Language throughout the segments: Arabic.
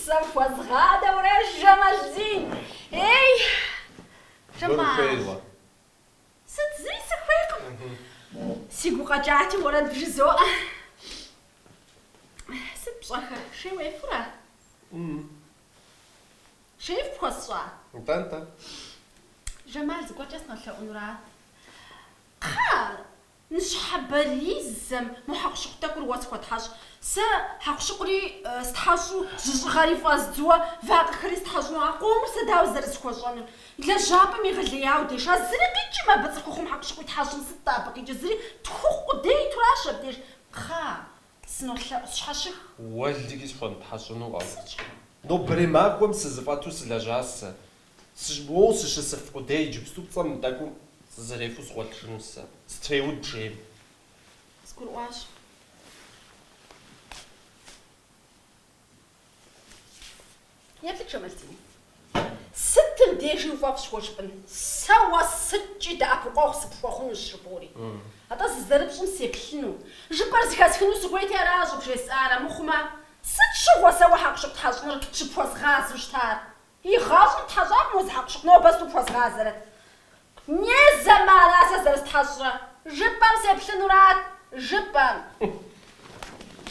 صفوة صغادة ورا جمال زين. اي جمال ست زي سفيقم سيقو قجعتي ورا بجزوء ست بصخة شي ويفرا شايف بخصوة انت جمال زقوا جسنا لأنورات خال نشحب ليزم مو حقشق تاكل واسكو تحاش سا حقشقري استحاشو غريفة زدوا فاق خريست حاجو عقوم سداو زرسكو جانن إلا جابا ميغلياو ديش الزرقي ما بتسخوهم حقشقو تحاشم ستة بقي جزري تخوق دي تراشب ديش خا سنو شحاشخ والدي كيشفون تحاشنو نو بريماكم سزفاتو سلاجاس سجبو سشسف قدي جبستو بصم تاكم زريفو صوت شنوسا ستريو دريم سكول واش يابلك شمالتيني ست ديجي وفاقش وشبن سوا سجي دا أبقاق سبفاقون الشبوري هذا الزرب شمس يبلنو جبار زكاسكنو سقويتي راجو بشي سارة مخما ست شغوة سوا حقشق تحاجنر شبفاز غاز وشتار هي غاز تحاجر موز حقشق نو بس تفاز غازرت ني زمان أساس درست حاجرة جبار سيبلنو رات جبار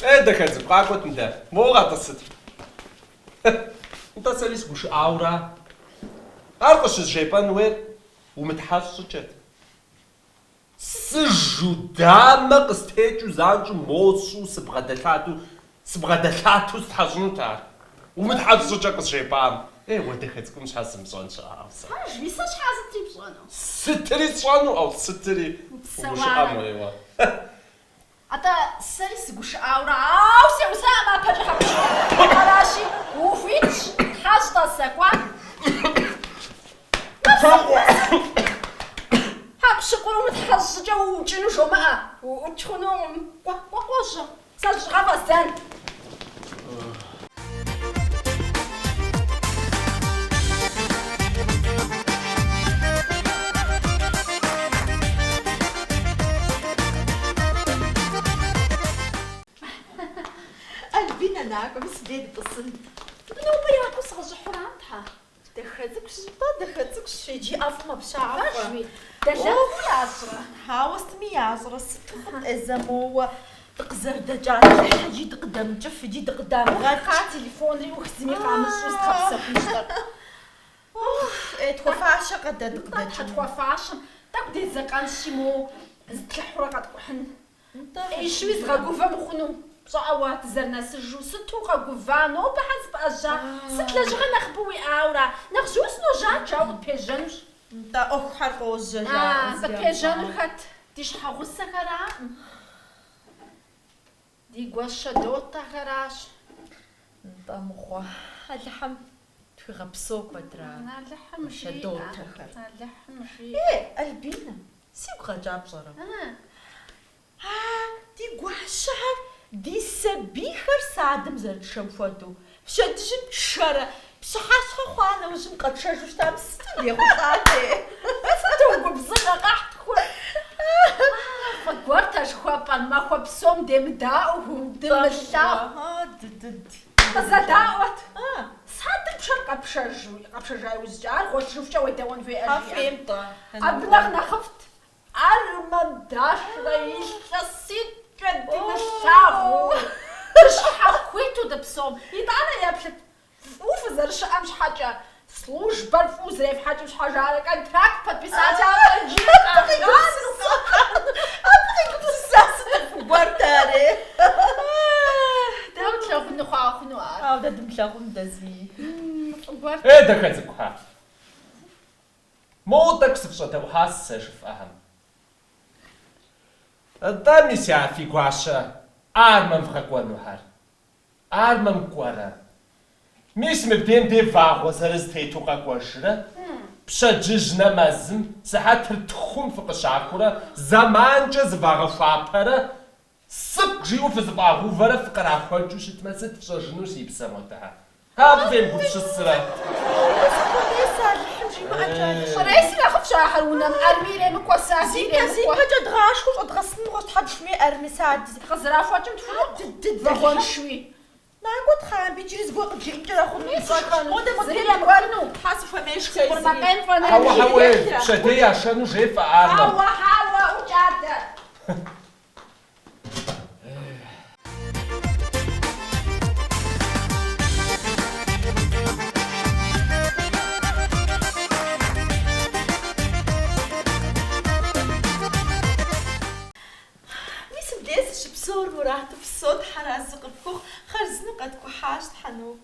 ايه ده كان زبقاك وتندا مو غاطة الستر انت ساليس وش اورا عارفش الجيبان وين ومتحششت سجو دامق استيجو زانجو موسو سبغدلاتو استحجنو تاع ومتحششت الجيبان ايه ودي خدكم مش حاسم صون شعافسا حاج بيساش حاسبتي بصانو ستري صانو او ستري وش امو ايوا أتا ساليس وش أورا أو سيوسا ما بجحب مراشي وفيتش حاجة سكوا حق شكرا متحججة وجنو جماعة وتخونو وقوش سالج غابة البينا ناكم سديد بصن نو برياكو سغج حرامتها دخلتك شطة دخلتك شيجي أفما بشعر شوي دجاج ياسرة حاوست مياسرة ستخط إزمو تقزر دجاج حجي تقدم جف جي تقدم غاقع تليفوني وخزمي قامس وسط خبصة في مشتر توفاشة قد تقدم حتوفاشم تقدي زقان شيمو زدت الحورة قد قحن ايش ويز غاقوفا مخنو صعوات زرنا سجو ستو غاقوفانو بحسب أجا ست لجغا نخبوي أورا نخجوس نو جا جاو بيجنش تا أخ حرقو الزجاج بيجن خت ديش حغوسة غرا دي قواشا دوتا غراش تا مخوا اللحم تغبسوك ودرا اللحم شدوتا اللحم شي ايه البينا سيبغا جاب صرا دي قواشا دي سبيخر سادم زرد شنفوتو شدجن شرا بشحاش خوانا وجن قد شرجوش تام ستودي خطاتي ستو بزغا قحت خوي فقورتاش خوابان ما خواب سوم ديم داو ديم الداو تزداوت سادم بشرقا بشرجاي وزجار خوش شوفشا ويدوان في أجيال فهمت أبلغنا خفت المداش رئيس السيد قدي مشاغو شحاكويتو دبسوم يدعنا يبشت وف زرش أمش حاجة سلوش برفوز ريف حاجة مش حاجة على كان تراك بات بساعة على الجيب أبغيك بساسة فبرتاري داوت لغنو خواخنو هاودا دمشاغون دزي ايه ده كان زبقاك مو تكسب شتا وحاسة شوف أهم الدامي سيعفي قواشا آرمم فخاقوانو هار آرمم قوارا ميس مبدين دي فاغو زرز تيتو قاقواشرا بشا ججنا مازم سحات ترتخون فوق شاكورا زمان جز فاغو فابارا سب جيو في زفاغو فرا فقر عفوان جو شتمسد فشا جنوس يبساموتها ها بفين بوش السرا رئيسي لا خف شاحر ونم أرميري مكوا ساسيري زين هجا دغاش خوش أدغسن غوش تحد شمي أرمي ساعد خزرا فاتم تفوق دد فغون شوي ناقود خان بيجي زقوق جينجر أخو زري مكانو حاسب فماش مكان فانا حوا شدي عشان جيف أرمم حوا وجاده بصور مرات بصوت حرازق الكوخ خرزنا قد كحاش حنوب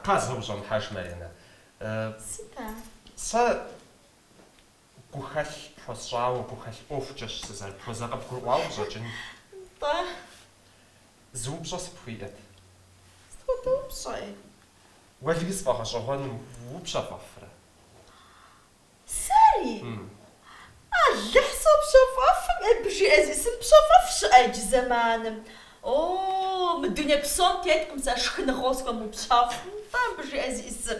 قاز هم حاش مرينا ستا صا كوخاش فصاو كوخاش أوفجش سزال فزاق بكل واو زوجين طه زوب جاس بفيدت ستوتو بصي واللي يصفح شغل وبشا ففرة ساري اللي حسب شفاف بشي أزيسم بشفاف شأج زمان أوه الدنيا بصوم تيتكم ساشخن خوسكم بشاف طام بشي أزيسم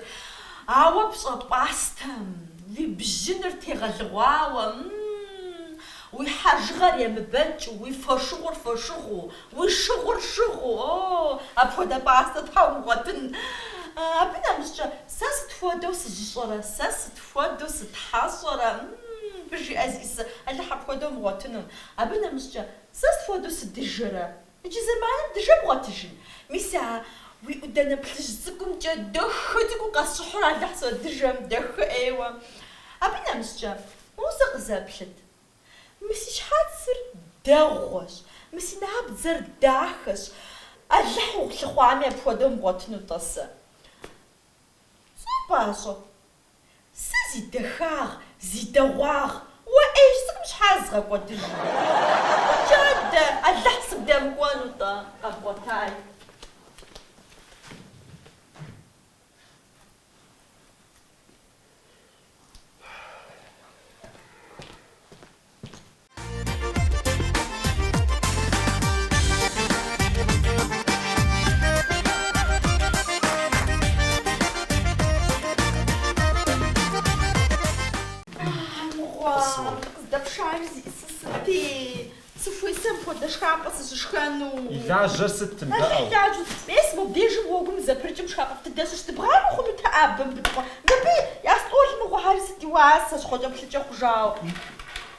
عوا بشباستم في بجنر تغلواوا ويحجغر يا مبنش ويفشغر فشغو ويشغر شغو أوه أبودا باستا تاو غتن أبنا مش ساس تفودو سجشورة ساس تفودو ستحاصورة بجي أزيس اللي حبودو مغتنم أبنا مش ساس تفودو سدجرة بجي زمان دجا بغتجن ميسا ويقدنا بتجزكم جا دخدكم قصحور على حسو دجا مدخ أيوة أبنا مش موسق زابلت مسي شحال سر داغوش مسي نهاب زر داخش اللحو لخوامي بودو مغتنو تصا باشو سازي دخاغ زيدواغ وايش سك مش حازغه قدي جد اللحس قدام كوانو طا ابغوتاي لا جرست مداو اسمه بيجي وقوم زبرجم شقف تدسش تبغى خذ تعب بتقول نبي ياسطول مو هارس ديواس خذ بخجا خجاو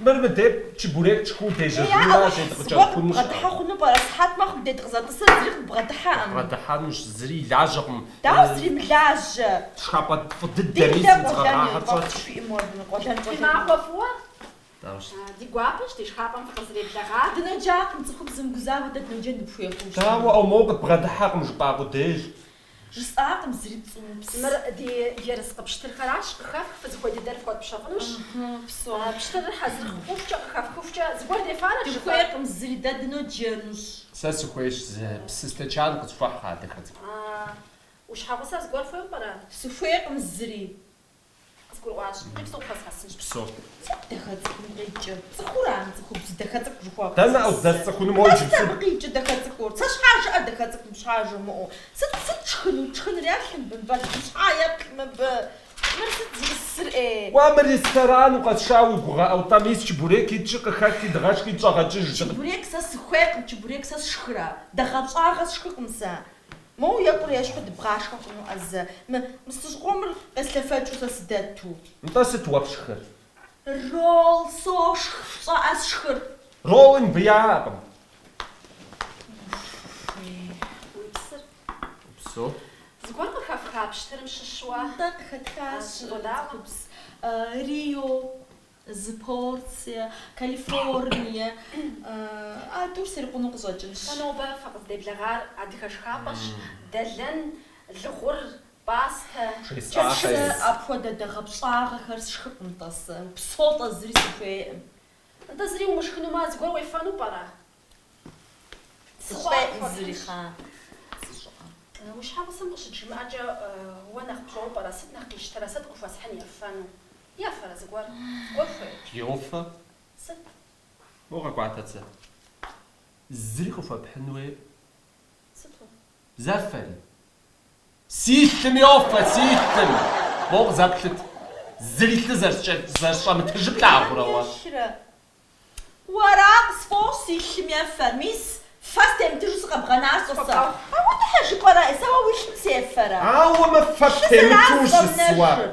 مرمدب تشبوريك تشكون ديجا لا تكون غدحا خنو براس حات ما خد دغزا تصريخ بغدحا غدحا مش زري لاجغم داو زري ملاج شخابا فضد الدريس نتغرا في امور نقول ما عرفوا داوش دي guapos دي شخابا في قصري بلاغات دنا جاك نتخب زمغزا ودت نجن بفيكم داو او موقت بغدحا مش باغو ديج جساق مزري تصوم مر دي يرزق بشتر خراش خاف فزخو دي درف كود بشافنوش بسو بشتر حزر خوفجا خاف خوفجا زغور دي فارا شخويق مزري ددنو جانوش ساسو كويش بسستجان قصفح هذاك وش حاوسا زغور فين برا سفيق مزري زغور واش نبسو خاص بسو دخلت ريجا زخوران زخوب دخلت جوا تما او دست كون موجود تبقيت دخلت كور تاش حاجه دخلت مش حاجه مو ست تشخن رياحن بنبال مش عايب ما مرت السر ايه وامر ريستوران وقد شاوي بغا او طميس تشبوريك يتشق خاكي دغاش كي تشغجج تشبوريك ساس خويق تشبوريك ساس شخرا دغاش اغاس شخق مسا مو يقول يا شحد بغاش كنو از مستشقوم اسلفاتو سداتو انت ستواب شخر رول صوش صاس شخر رولن بياقم ويبسر بسو زغور خاف بشتر مش الشوا دق خدكاش خبز ريو زبورتسيا كاليفورنيا دور سيرقونو قزوجنش كانوا با فقط دي بلاغار عادي خشخابش دلن الغور باستا ابو دغ بصاغ خرس شخط نطس بصوت زري سفي انت زري ومش كانوا ما زغور ويفانو برا سفي زري خان وش حابة سمقش الجماعة وانا خبصوا برا ستنا قيش ترى صدقوا فاسحن يفانو يا فرا زغور وفي يوفا ست موغا قعدت زري خوفا بحنوي ستو زفري سيستم يوفا سيستم موغ زبلت زري زرشا متجب لعبورا وراق سفوسي شميا فرميس فاستم تجوز قبغنا صوصا أود حاجة قراءة سوا وش مسافرة ما فهمتوش السوا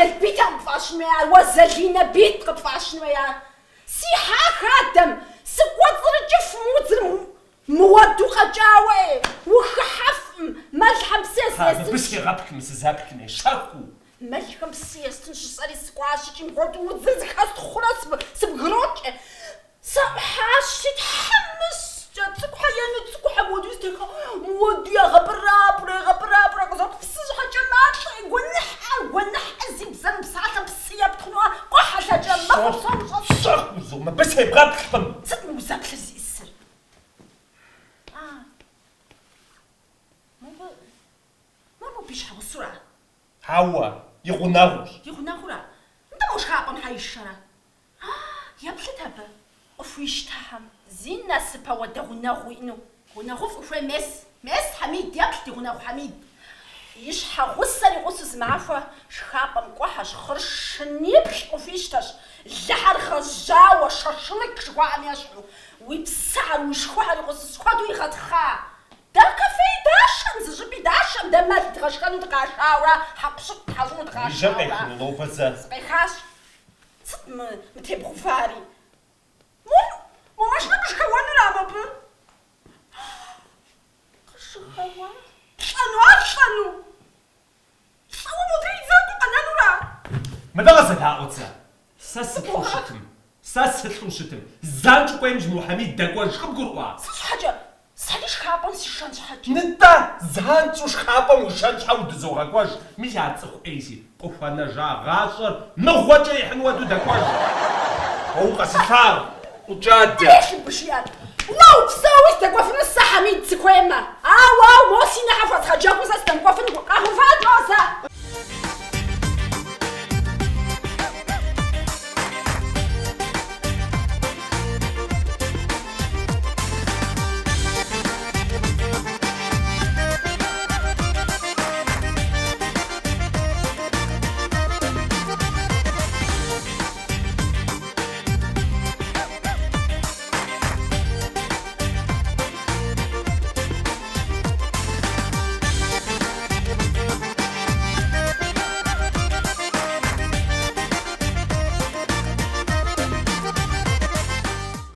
البيت قفاشنويا وزلينا بيت قفاشنويا سيحا خادم سكوات رجف موزر موادو قجاوي وخحف ملحم سياس بس يغبك مسزابك نشاكو ملحم سياس نشصري سكواشي تنقود وزلزك خاص خلاص سبغروج سبحاشي تحمس تسكو حيانو تسكو حمودو يستيقا مودو يا غبرا قصر بسيج حاجة ماطي ونح أزيب زن بساعة بسيا بتخنوها قوحة حاجة ماطي صاحو زوما بس يبغى بخطم ست موزاك لزي السر ما بيش حاو السرعة هوا يغناغوش يغناغورا انت موش خاقن هاي الشرع يبلت هبا وفيش تهم زين ناس باودا غناغو إنو غناغو فوفري مس حميد يبلت غناغو حميد يشحى غسري غسس معفة شخابم قوحش خرش نيبش وفيشتش لحر خجاوة شرشلك شوام يشحو ويبسعر ويشخوحر غسس خادو يغدخا دا كافي داشم زجبي داشم دا ما تغشكانو تغاشاورا حقشك تحزونو تغاشاورا جمعك نو بزا سقيخاش ست متبغو فاري مو ماشنا مش خوانو لابابو قش خوان شنو شو مدري زادو قنانورا ماذا غزلها أوتسا ساستو شتم زانجو قيمج محمد داكوان شخب قروا سش حاجة ساليش خابن سيشانش حاجة نتا زانجو شخابن وشانش حاود زوغا كواش مش هاتسخو ايسي قفانا جا غاشر نغوة جاي حنوة دو داكواش هو قصفار وجادة ليش البشيات واو تساوي